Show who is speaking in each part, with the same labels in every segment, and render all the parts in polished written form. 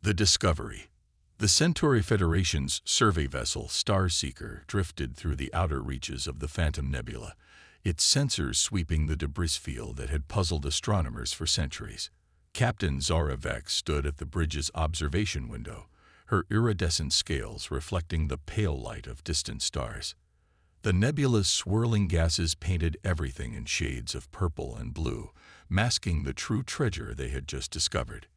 Speaker 1: The discovery. The Centauri Federation's survey vessel Starseeker drifted through the outer reaches of the Phantom Nebula, its sensors sweeping the debris field that had puzzled astronomers for centuries. Captain Zara Vex stood at the bridge's observation window, her iridescent scales reflecting the pale light of distant stars. The nebula's swirling gases painted everything in shades of purple and blue, masking the true treasure they had just discovered.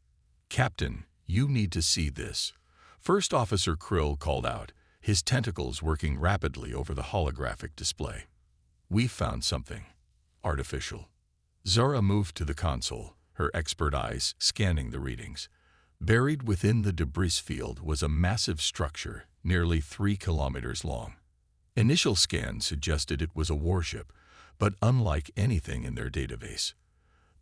Speaker 1: "Captain, you need to see this," First Officer Krill called out, his tentacles working rapidly over the holographic display. "We've found something. Artificial." Zara moved to the console, her expert eyes scanning the readings. Buried within the debris field was a massive structure, nearly 3 kilometers long. Initial scans suggested it was a warship, but unlike anything in their database.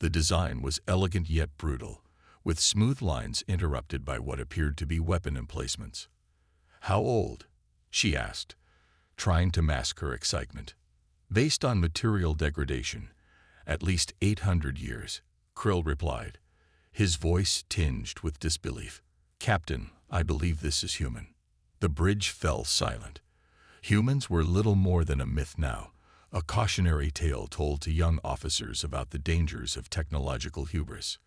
Speaker 1: The design was elegant yet brutal, with smooth lines interrupted by what appeared to be weapon emplacements. "How old?" she asked, trying to mask her excitement. "Based on material degradation, at least 800 years, Krill replied, his voice tinged with disbelief. "Captain, I believe this is human." The bridge fell silent. Humans were little more than a myth now, a cautionary tale told to young officers about the dangers of technological hubris.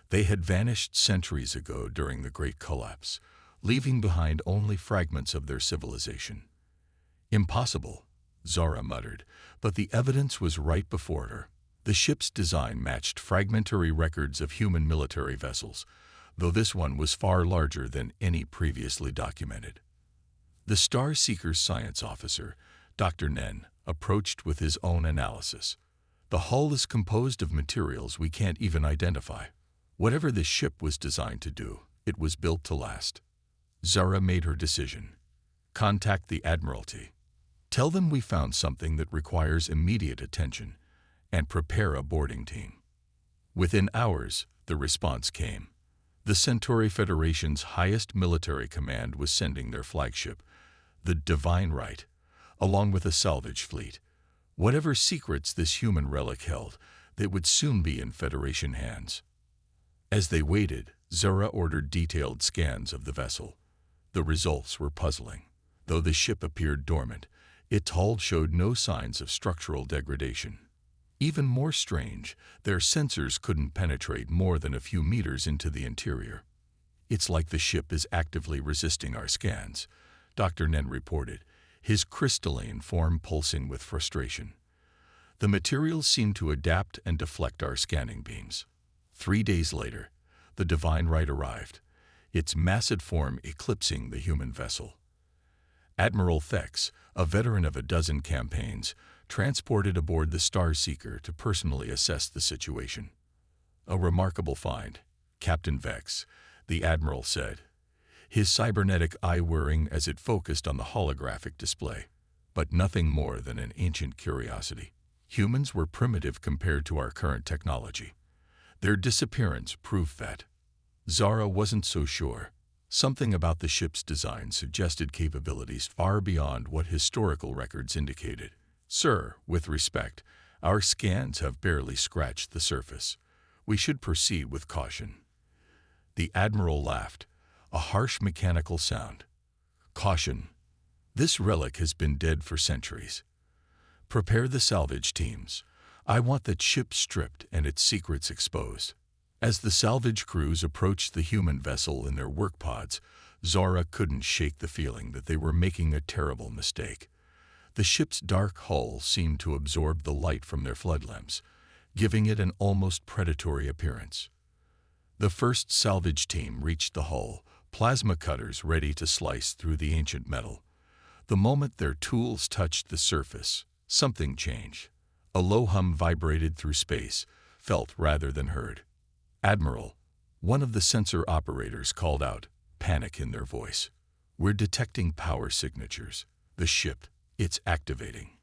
Speaker 1: They had vanished centuries ago during the Great Collapse, leaving behind only fragments of their civilization. "Impossible," Zara muttered, but the evidence was right before her. The ship's design matched fragmentary records of human military vessels, though this one was far larger than any previously documented. The Starseeker's science officer, Dr. Nen, approached with his own analysis. "The hull is composed of materials we can't even identify. Whatever this ship was designed to do, it was built to last." Zara made her decision. "Contact the Admiralty. Tell them we found something that requires immediate attention, and prepare a boarding team." Within hours, the response came. The Centauri Federation's highest military command was sending their flagship, the Divine Right, along with a salvage fleet. Whatever secrets this human relic held, they would soon be in Federation hands. As they waited, Zara ordered detailed scans of the vessel. The results were puzzling. Though the ship appeared dormant, its hull showed no signs of structural degradation. Even more strange, their sensors couldn't penetrate more than a few meters into the interior. "It's like the ship is actively resisting our scans," Dr. Nen reported, his crystalline form pulsing with frustration. "The materials seem to adapt and deflect our scanning beams." 3 days later, the Divine Right arrived, its massive form eclipsing the human vessel. Admiral Thex, a veteran of a dozen campaigns, transported aboard the Starseeker to personally assess the situation. "A remarkable find, Captain Vex," the Admiral said, his cybernetic eye whirring as it focused on the holographic display. "But nothing more than an ancient curiosity. Humans were primitive compared to our current technology. Their disappearance proved that." Zara wasn't so sure. Something about the ship's design suggested capabilities far beyond what historical records indicated. "Sir, with respect, our scans have barely scratched the surface. We should proceed with caution." The Admiral laughed, a harsh mechanical sound. "Caution. This relic has been dead for centuries. Prepare the salvage teams. I want that ship stripped and its secrets exposed." As the salvage crews approached the human vessel in their work pods, Zara couldn't shake the feeling that they were making a terrible mistake. The ship's dark hull seemed to absorb the light from their floodlamps, giving it an almost predatory appearance. The first salvage team reached the hull, plasma cutters ready to slice through the ancient metal. The moment their tools touched the surface, something changed. A low hum vibrated through space, felt rather than heard. "Admiral," one of the sensor operators called out, panic in their voice. "We're detecting power signatures. The ship, it's activating."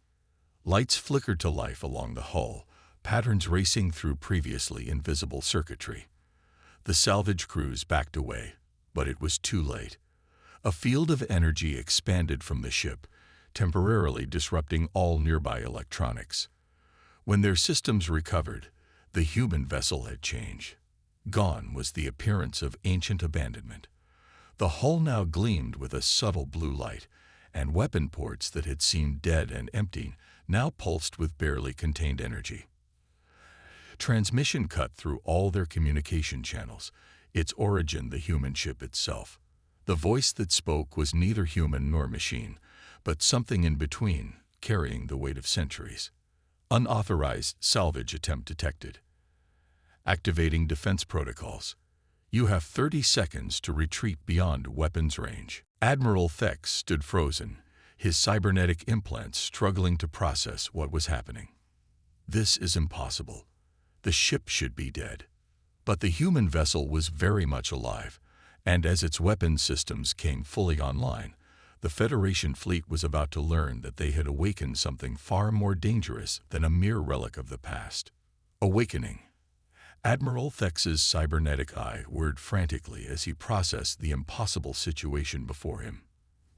Speaker 1: Lights flickered to life along the hull, patterns racing through previously invisible circuitry. The salvage crews backed away, but it was too late. A field of energy expanded from the ship, temporarily disrupting all nearby electronics. When their systems recovered, the human vessel had changed. Gone was the appearance of ancient abandonment. The hull now gleamed with a subtle blue light, and weapon ports that had seemed dead and empty now pulsed with barely contained energy. Transmission cut through all their communication channels, its origin the human ship itself. The voice that spoke was neither human nor machine, but something in between, carrying the weight of centuries. Unauthorized salvage attempt detected. Activating defense protocols. You have 30 seconds to retreat beyond weapons range. Admiral Thex stood frozen, his cybernetic implants struggling to process what was happening. This is impossible. The ship should be dead. But the human vessel was very much alive, and as its weapons systems came fully online, the Federation fleet was about to learn that they had awakened something far more dangerous than a mere relic of the past. Awakening. Admiral Thex's cybernetic eye whirred frantically as he processed the impossible situation before him.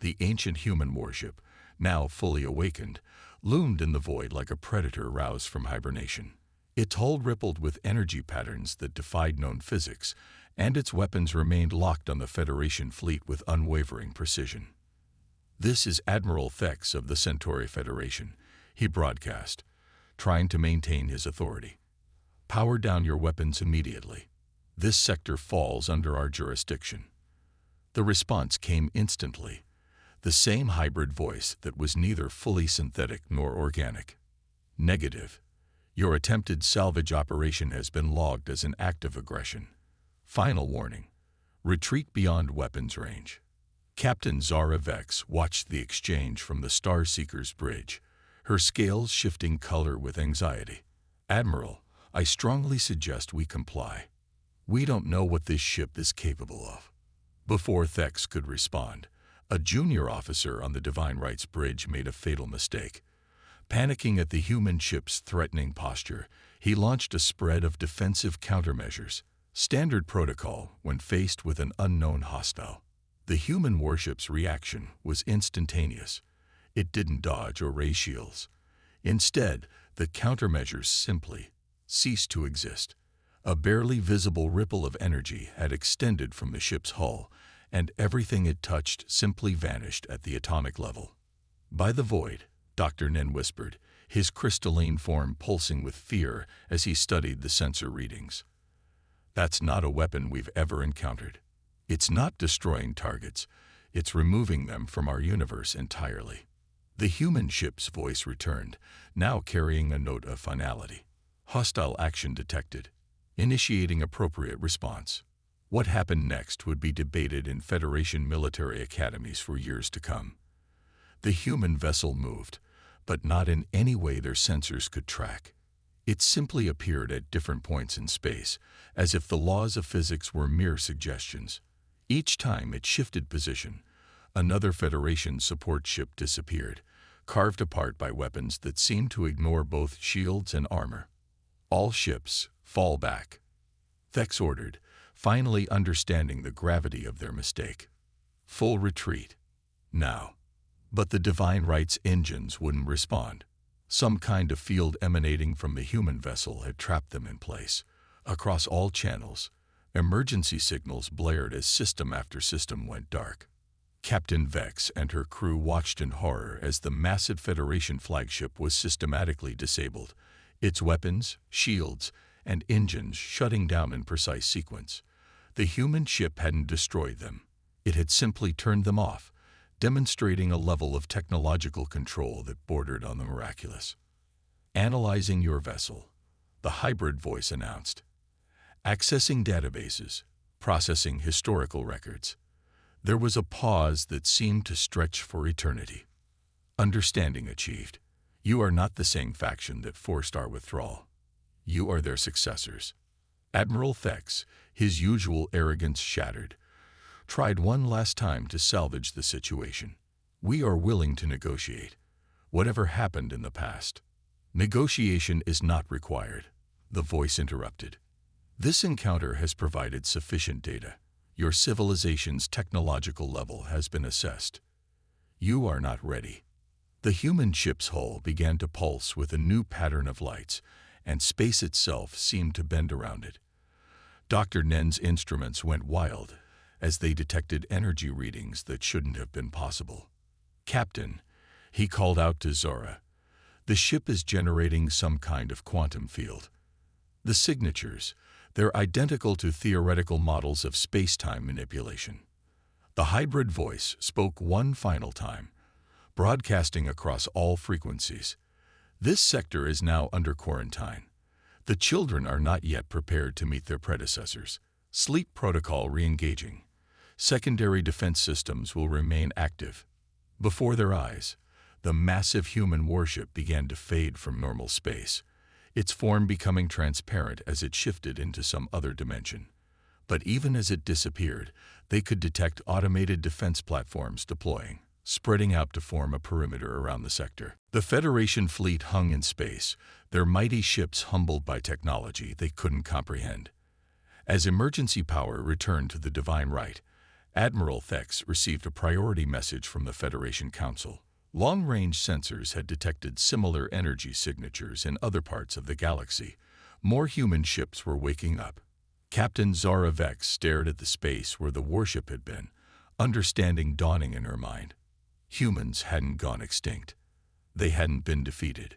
Speaker 1: The ancient human warship, now fully awakened, loomed in the void like a predator roused from hibernation. Its hull rippled with energy patterns that defied known physics, and its weapons remained locked on the Federation fleet with unwavering precision. "This is Admiral Thex of the Centauri Federation," he broadcast, trying to maintain his authority. "Power down your weapons immediately. This sector falls under our jurisdiction." The response came instantly, the same hybrid voice that was neither fully synthetic nor organic. "Negative. Your attempted salvage operation has been logged as an act of aggression. Final warning. Retreat beyond weapons range." Captain Zara Vex watched the exchange from the Starseeker's bridge, her scales shifting color with anxiety. "Admiral, I strongly suggest we comply. We don't know what this ship is capable of." Before Thex could respond, a junior officer on the Divine Rights Bridge made a fatal mistake. Panicking at the human ship's threatening posture, he launched a spread of defensive countermeasures, standard protocol when faced with an unknown hostile. The human warship's reaction was instantaneous. It didn't dodge or raise shields. Instead, the countermeasures simply ceased to exist. A barely visible ripple of energy had extended from the ship's hull, and everything it touched simply vanished at the atomic level. "By the void," Dr. Nen whispered, his crystalline form pulsing with fear as he studied the sensor readings. "That's not a weapon we've ever encountered. It's not destroying targets, it's removing them from our universe entirely." The human ship's voice returned, now carrying a note of finality. "Hostile action detected. Initiating appropriate response." What happened next would be debated in Federation military academies for years to come. The human vessel moved, but not in any way their sensors could track. It simply appeared at different points in space, as if the laws of physics were mere suggestions. Each time it shifted position, another Federation support ship disappeared, carved apart by weapons that seemed to ignore both shields and armor. "All ships, fall back," Thex ordered, finally understanding the gravity of their mistake. "Full retreat. Now." But the Divine Rights engines wouldn't respond. Some kind of field emanating from the human vessel had trapped them in place. Across all channels, emergency signals blared as system after system went dark. Captain Vex and her crew watched in horror as the massive Federation flagship was systematically disabled, its weapons, shields, and engines shutting down in precise sequence. The human ship hadn't destroyed them. It had simply turned them off, demonstrating a level of technological control that bordered on the miraculous. "Analyzing your vessel," the hybrid voice announced. "Accessing databases, processing historical records." There was a pause that seemed to stretch for eternity. "Understanding achieved. You are not the same faction that forced our withdrawal. You are their successors." Admiral Thex, his usual arrogance shattered, tried one last time to salvage the situation. "We are willing to negotiate, whatever happened in the past." "Negotiation is not required," the voice interrupted. "This encounter has provided sufficient data. Your civilization's technological level has been assessed. You are not ready." The human ship's hull began to pulse with a new pattern of lights, and space itself seemed to bend around it. Dr. Nen's instruments went wild, as they detected energy readings that shouldn't have been possible. "Captain," he called out to Zara, "the ship is generating some kind of quantum field. The signatures, they're identical to theoretical models of space-time manipulation." The hybrid voice spoke one final time, broadcasting across all frequencies. "This sector is now under quarantine. The children are not yet prepared to meet their predecessors. Sleep protocol re-engaging. Secondary defense systems will remain active." Before their eyes, the massive human warship began to fade from normal space, its form becoming transparent as it shifted into some other dimension. But even as it disappeared, they could detect automated defense platforms deploying, spreading out to form a perimeter around the sector. The Federation fleet hung in space, their mighty ships humbled by technology they couldn't comprehend. As emergency power returned to the Divine Right, Admiral Thex received a priority message from the Federation Council. Long-range sensors had detected similar energy signatures in other parts of the galaxy. More human ships were waking up. Captain Zara Vex stared at the space where the warship had been, understanding dawning in her mind. Humans hadn't gone extinct. They hadn't been defeated.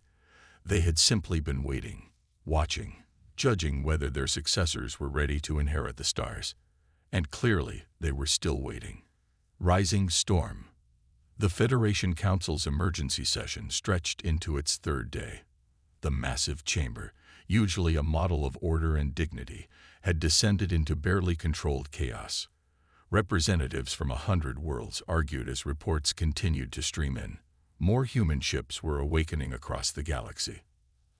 Speaker 1: They had simply been waiting, watching, judging whether their successors were ready to inherit the stars. And clearly, they were still waiting. Rising storm. The Federation Council's emergency session stretched into its third day. The massive chamber, usually a model of order and dignity, had descended into barely controlled chaos. Representatives from 100 worlds argued as reports continued to stream in. More human ships were awakening across the galaxy.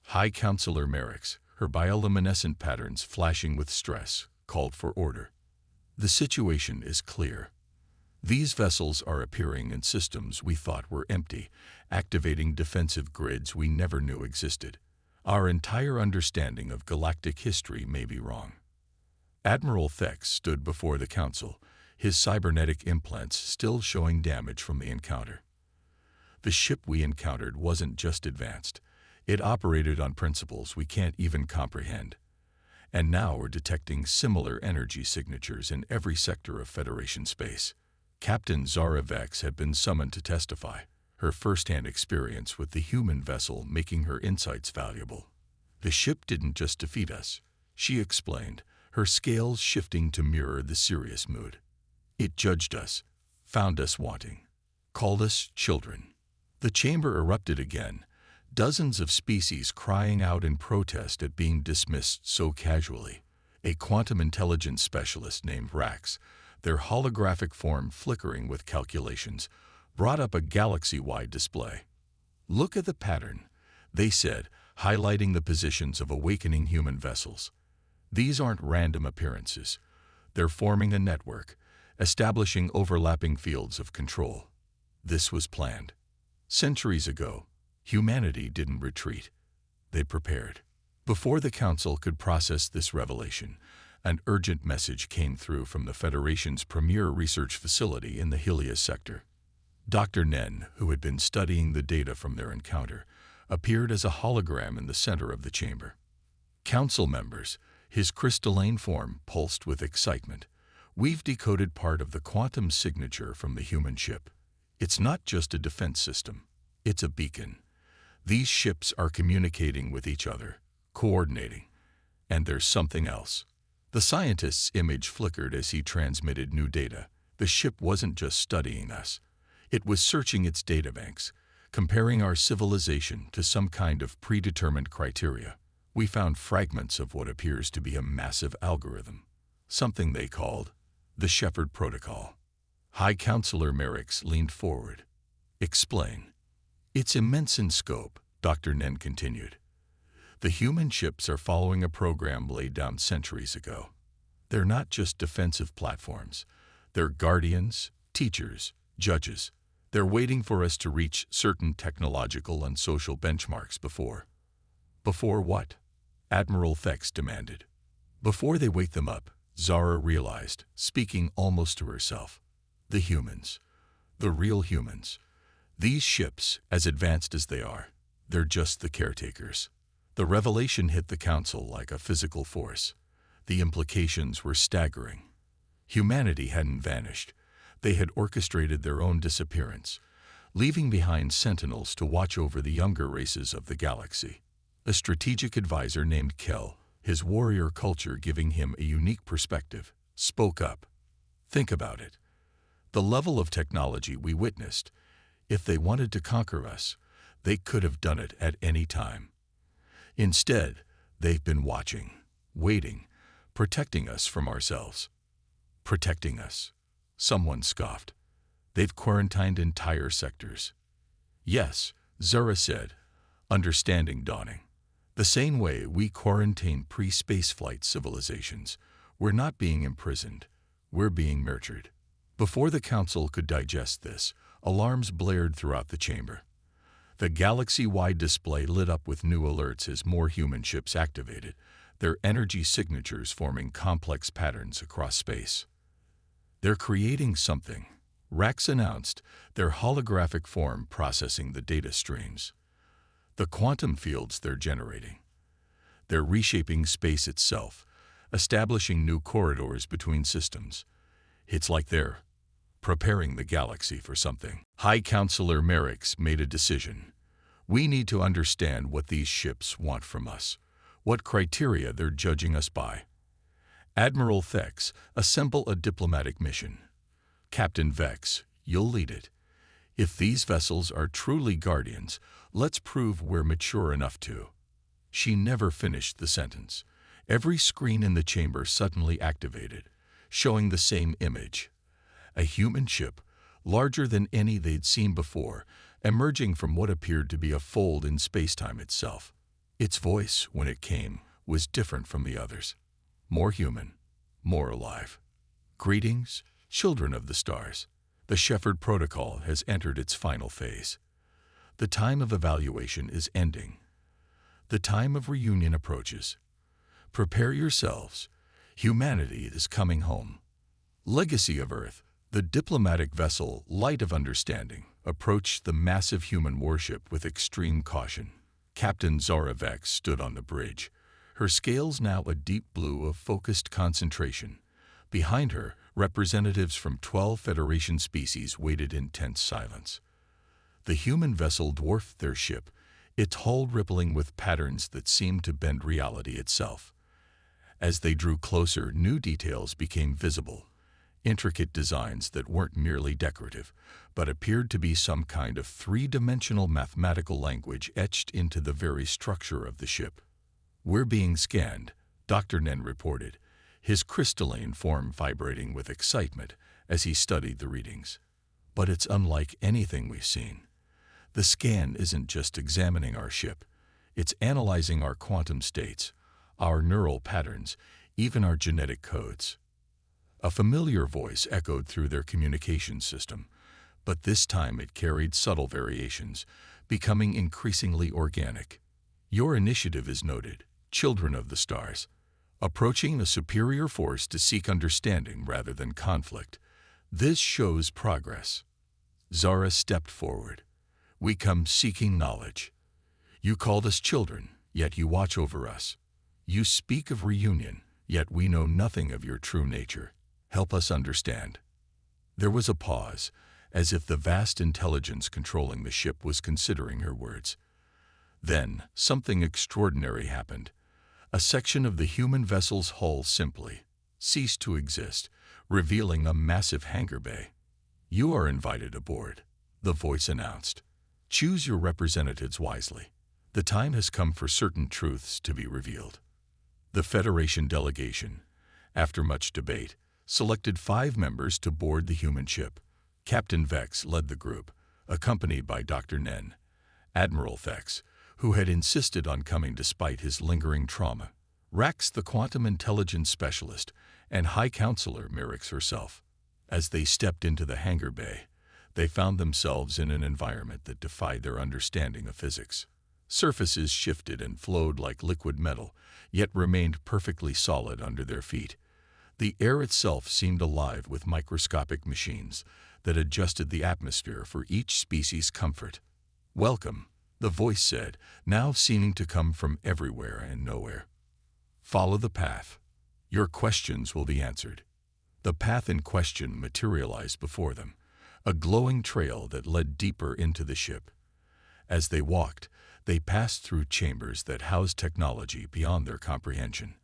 Speaker 1: High Counselor Merrick's, her bioluminescent patterns flashing with stress, called for order. "The situation is clear. These vessels are appearing in systems we thought were empty, activating defensive grids we never knew existed. Our entire understanding of galactic history may be wrong." Admiral Thex stood before the Council, his cybernetic implants still showing damage from the encounter. "The ship we encountered wasn't just advanced. It operated on principles we can't even comprehend. And now we're detecting similar energy signatures in every sector of Federation space." Captain Zara Vex had been summoned to testify, her first-hand experience with the human vessel making her insights valuable. "The ship didn't just defeat us," she explained, her scales shifting to mirror the serious mood. "It judged us, found us wanting, called us children." The chamber erupted again, dozens of species crying out in protest at being dismissed so casually. A quantum intelligence specialist named Rax, their holographic form flickering with calculations, brought up a galaxy-wide display. "Look at the pattern," they said, highlighting the positions of awakening human vessels. "These aren't random appearances. They're forming a network, establishing overlapping fields of control. This was planned. Centuries ago, humanity didn't retreat. They prepared." Before the Council could process this revelation, an urgent message came through from the Federation's premier research facility in the Helios sector. Dr. Nen, who had been studying the data from their encounter, appeared as a hologram in the center of the chamber. "Council members," his crystalline form pulsed with excitement, "we've decoded part of the quantum signature from the human ship. It's not just a defense system. It's a beacon. These ships are communicating with each other, coordinating. And there's something else." The scientist's image flickered as he transmitted new data. The ship wasn't just studying us. It was searching its databanks, comparing our civilization to some kind of predetermined criteria. "We found fragments of what appears to be a massive algorithm, something they called the Shepherd Protocol." High Counselor Merrick's leaned forward. "Explain." "It's immense in scope," Dr. Nen continued. "The human ships are following a program laid down centuries ago. They're not just defensive platforms. They're guardians, teachers, judges. They're waiting for us to reach certain technological and social benchmarks before." "Before what?" Admiral Thex demanded. "Before they wake them up," Zara realized, speaking almost to herself. "The humans. The real humans. These ships, as advanced as they are, they're just the caretakers." The revelation hit the Council like a physical force. The implications were staggering. Humanity hadn't vanished. They had orchestrated their own disappearance, leaving behind sentinels to watch over the younger races of the galaxy. A strategic advisor named Kel, his warrior culture giving him a unique perspective, spoke up. Think about it. The level of technology we witnessed, if they wanted to conquer us, they could have done it at any time. Instead, they've been watching, waiting, protecting us from ourselves. Protecting us. Someone scoffed. They've quarantined entire sectors. Yes, Zura said, understanding dawning. The same way we quarantine pre-spaceflight civilizations. We're not being imprisoned. We're being nurtured. Before the Council could digest this, alarms blared throughout the chamber. The galaxy-wide display lit up with new alerts as more human ships activated, their energy signatures forming complex patterns across space. They're creating something, Rax announced, their holographic form processing the data streams. The quantum fields they're generating. They're reshaping space itself, establishing new corridors between systems. It's like they're preparing the galaxy for something. High Counselor Merrick's made a decision. We need to understand what these ships want from us, what criteria they're judging us by. Admiral Thex, assemble a diplomatic mission. Captain Vex, you'll lead it. If these vessels are truly guardians, let's prove we're mature enough to. She never finished the sentence. Every screen in the chamber suddenly activated, showing the same image. A human ship, larger than any they'd seen before, emerging from what appeared to be a fold in spacetime itself. Its voice, when it came, was different from the others. More human, more alive. Greetings, children of the stars. The Shepherd Protocol has entered its final phase. The time of evaluation is ending. The time of reunion approaches. Prepare yourselves. Humanity is coming home. Legacy of Earth, the diplomatic vessel Light of Understanding, approached the massive human warship with extreme caution. Captain Zara Vex stood on the bridge, her scales now a deep blue of focused concentration. Behind her, representatives from 12 Federation species waited in tense silence. The human vessel dwarfed their ship, its hull rippling with patterns that seemed to bend reality itself. As they drew closer, new details became visible, intricate designs that weren't merely decorative, but appeared to be some kind of three-dimensional mathematical language etched into the very structure of the ship. We're being scanned, Dr. Nen reported, his crystalline form vibrating with excitement as he studied the readings. But it's unlike anything we've seen. The scan isn't just examining our ship, it's analyzing our quantum states, our neural patterns, even our genetic codes. A familiar voice echoed through their communication system, but this time it carried subtle variations, becoming increasingly organic. Your initiative is noted, children of the stars, approaching a superior force to seek understanding rather than conflict. This shows progress. Zara stepped forward. We come seeking knowledge. You called us children, yet you watch over us. You speak of reunion, yet we know nothing of your true nature. Help us understand. There was a pause, as if the vast intelligence controlling the ship was considering her words. Then, something extraordinary happened. A section of the human vessel's hull simply ceased to exist, revealing a massive hangar bay. You are invited aboard, the voice announced. Choose your representatives wisely. The time has come for certain truths to be revealed. The Federation delegation, after much debate, selected 5 members to board the human ship. Captain Vex led the group, accompanied by Dr. Nen, Admiral Vex, who had insisted on coming despite his lingering trauma, Rax the quantum intelligence specialist, and High Counselor Merrick herself. As they stepped into the hangar bay, they found themselves in an environment that defied their understanding of physics. Surfaces shifted and flowed like liquid metal, yet remained perfectly solid under their feet. The air itself seemed alive with microscopic machines that adjusted the atmosphere for each species' comfort. Welcome, the voice said, now seeming to come from everywhere and nowhere. Follow the path. Your questions will be answered. The path in question materialized before them, a glowing trail that led deeper into the ship. As they walked, they passed through chambers that housed technology beyond their comprehension.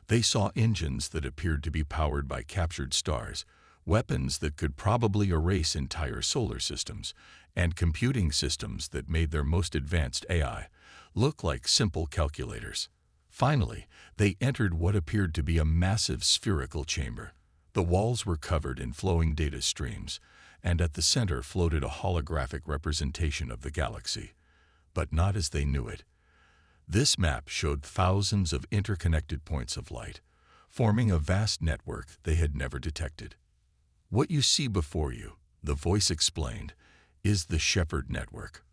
Speaker 1: They saw engines that appeared to be powered by captured stars, weapons that could probably erase entire solar systems, and computing systems that made their most advanced AI look like simple calculators. Finally, they entered what appeared to be a massive spherical chamber. The walls were covered in flowing data streams, and at the center floated a holographic representation of the galaxy. But not as they knew it. This map showed thousands of interconnected points of light, forming a vast network they had never detected. What you see before you, the voice explained, is the Shepherd Network.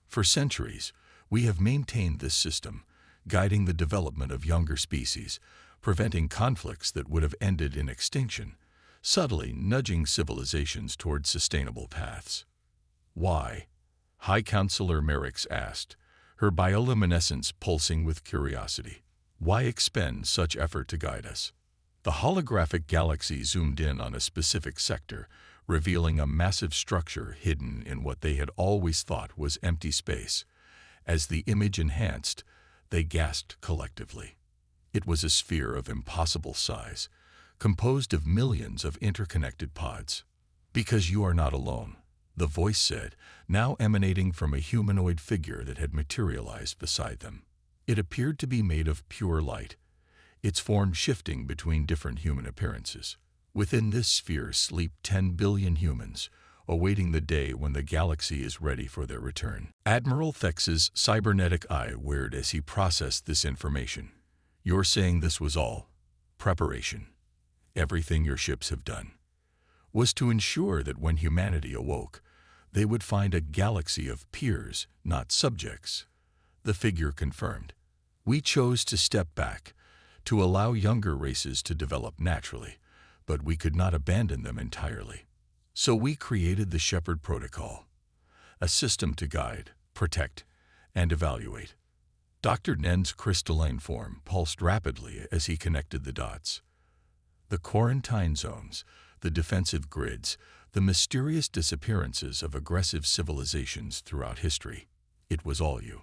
Speaker 1: For centuries, we have maintained this system, guiding the development of younger species, preventing conflicts that would have ended in extinction, subtly nudging civilizations toward sustainable paths. Why? High Counselor Merrick's asked, her bioluminescence pulsing with curiosity. Why expend such effort to guide us? The holographic galaxy zoomed in on a specific sector, revealing a massive structure hidden in what they had always thought was empty space. As the image enhanced, they gasped collectively. It was a sphere of impossible size, composed of millions of interconnected pods. Because you are not alone, the voice said, now emanating from a humanoid figure that had materialized beside them. It appeared to be made of pure light, its form shifting between different human appearances. Within this sphere sleep 10 billion humans, awaiting the day when the galaxy is ready for their return. Admiral Thex's cybernetic eye whirred as he processed this information. You're saying this was all preparation. Everything your ships have done was to ensure that when humanity awoke, they would find a galaxy of peers, not subjects. The figure confirmed. We chose to step back, to allow younger races to develop naturally, but we could not abandon them entirely. So we created the Shepherd Protocol, a system to guide, protect, and evaluate. Dr. Nen's crystalline form pulsed rapidly as he connected the dots. The quarantine zones, the defensive grids, the mysterious disappearances of aggressive civilizations throughout history. It was all you.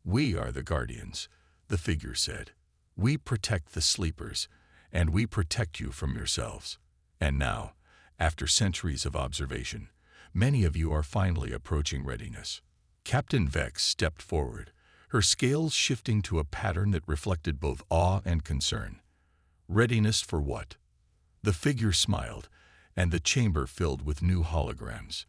Speaker 1: We are the guardians, the figure said. We protect the sleepers, and we protect you from yourselves. And now, after centuries of observation, many of you are finally approaching readiness. Captain Vex stepped forward, her scales shifting to a pattern that reflected both awe and concern. Readiness for what? The figure smiled, and the chamber filled with new holograms.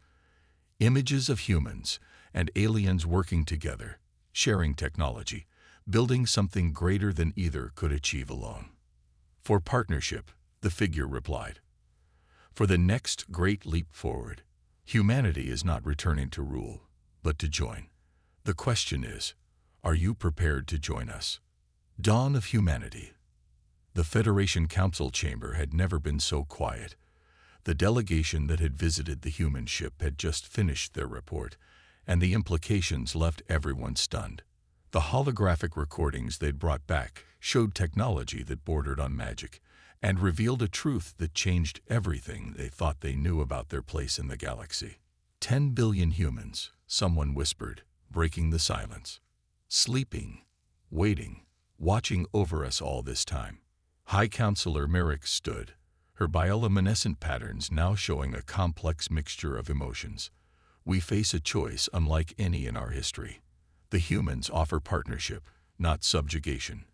Speaker 1: Images of humans and aliens working together, sharing technology, building something greater than either could achieve alone. For partnership, the figure replied. For the next great leap forward, humanity is not returning to rule, but to join. The question is, are you prepared to join us? Dawn of humanity. The Federation Council chamber had never been so quiet. The delegation that had visited the human ship had just finished their report, and the implications left everyone stunned. The holographic recordings they'd brought back showed technology that bordered on magic, and revealed a truth that changed everything they thought they knew about their place in the galaxy. 10 billion humans, someone whispered, breaking the silence. Sleeping, waiting, watching over us all this time. High Counselor Merrick stood, her bioluminescent patterns now showing a complex mixture of emotions. We face a choice unlike any in our history. The humans offer partnership, not subjugation.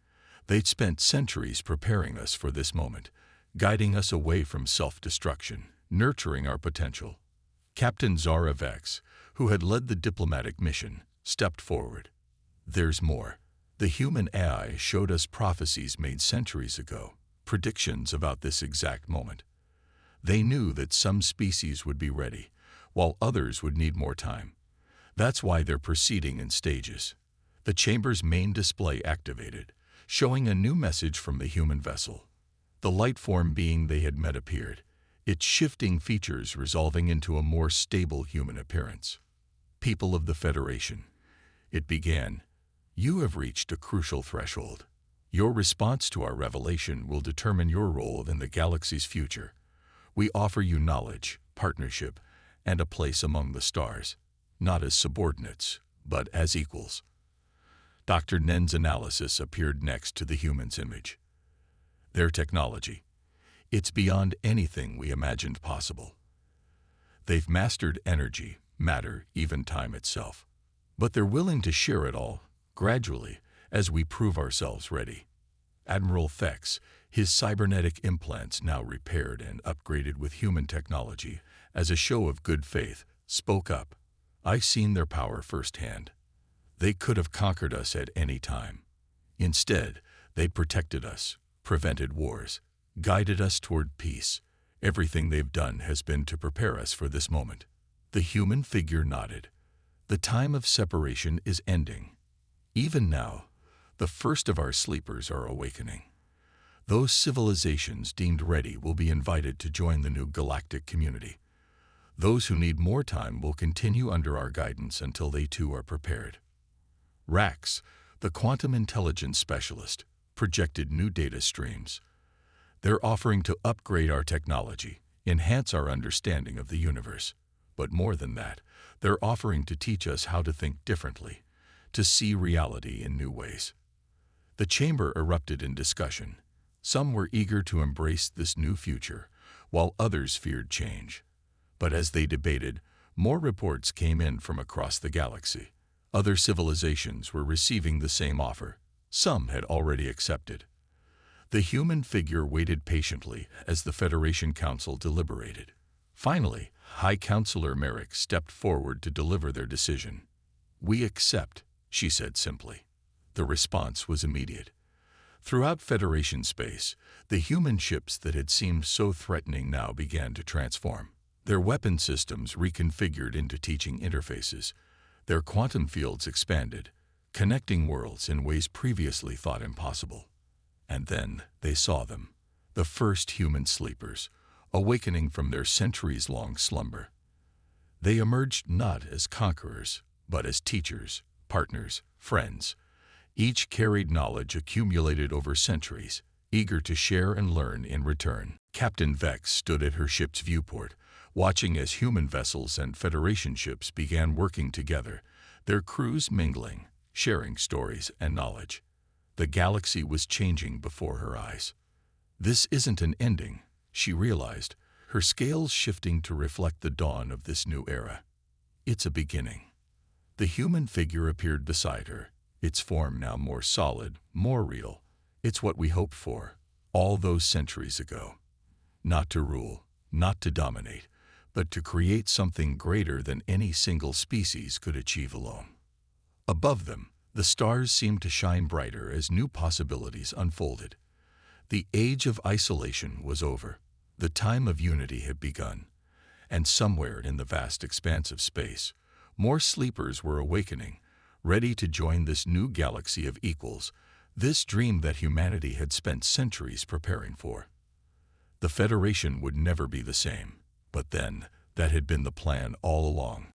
Speaker 1: They'd spent centuries preparing us for this moment, guiding us away from self-destruction, nurturing our potential. Captain Zara Vex, who had led the diplomatic mission, stepped forward. There's more. The human AI showed us prophecies made centuries ago, predictions about this exact moment. They knew that some species would be ready, while others would need more time. That's why they're proceeding in stages. The chamber's main display activated, showing a new message from the human vessel. The light-form being they had met appeared, its shifting features resolving into a more stable human appearance. People of the Federation, it began. You have reached a crucial threshold. Your response to our revelation will determine your role in the galaxy's future. We offer you knowledge, partnership, and a place among the stars, not as subordinates, but as equals. Dr. Nen's analysis appeared next to the human's image. Their technology. It's beyond anything we imagined possible. They've mastered energy, matter, even time itself. But they're willing to share it all, gradually, as we prove ourselves ready. Admiral Thex, his cybernetic implants now repaired and upgraded with human technology, as a show of good faith, spoke up. I've seen their power firsthand. They could have conquered us at any time. Instead, they protected us, prevented wars, guided us toward peace. Everything they've done has been to prepare us for this moment. The human figure nodded. The time of separation is ending. Even now, the first of our sleepers are awakening. Those civilizations deemed ready will be invited to join the new galactic community. Those who need more time will continue under our guidance until they too are prepared. Rax, the quantum intelligence specialist, projected new data streams. They're offering to upgrade our technology, enhance our understanding of the universe. But more than that, they're offering to teach us how to think differently, to see reality in new ways. The chamber erupted in discussion. Some were eager to embrace this new future, while others feared change. But as they debated, more reports came in from across the galaxy. Other civilizations were receiving the same offer. Some had already accepted. The human figure waited patiently as the Federation Council deliberated. Finally, High Counselor Merrick stepped forward to deliver their decision. "We accept," she said simply. The response was immediate. Throughout Federation space, the human ships that had seemed so threatening now began to transform. Their weapon systems reconfigured into teaching interfaces. Their quantum fields expanded, connecting worlds in ways previously thought impossible. And then they saw them, the first human sleepers, awakening from their centuries-long slumber. They emerged not as conquerors, but as teachers, partners, friends. Each carried knowledge accumulated over centuries, eager to share and learn in return. Captain Vex stood at her ship's viewport, watching as human vessels and Federation ships began working together, their crews mingling, sharing stories and knowledge. The galaxy was changing before her eyes. This isn't an ending, she realized, her scales shifting to reflect the dawn of this new era. It's a beginning. The human figure appeared beside her, its form now more solid, more real. It's what we hoped for, all those centuries ago. Not to rule, not to dominate, but to create something greater than any single species could achieve alone. Above them, the stars seemed to shine brighter as new possibilities unfolded. The age of isolation was over. The time of unity had begun. And somewhere in the vast expanse of space, more sleepers were awakening, ready to join this new galaxy of equals, this dream that humanity had spent centuries preparing for. The Federation would never be the same. But then, that had been the plan all along.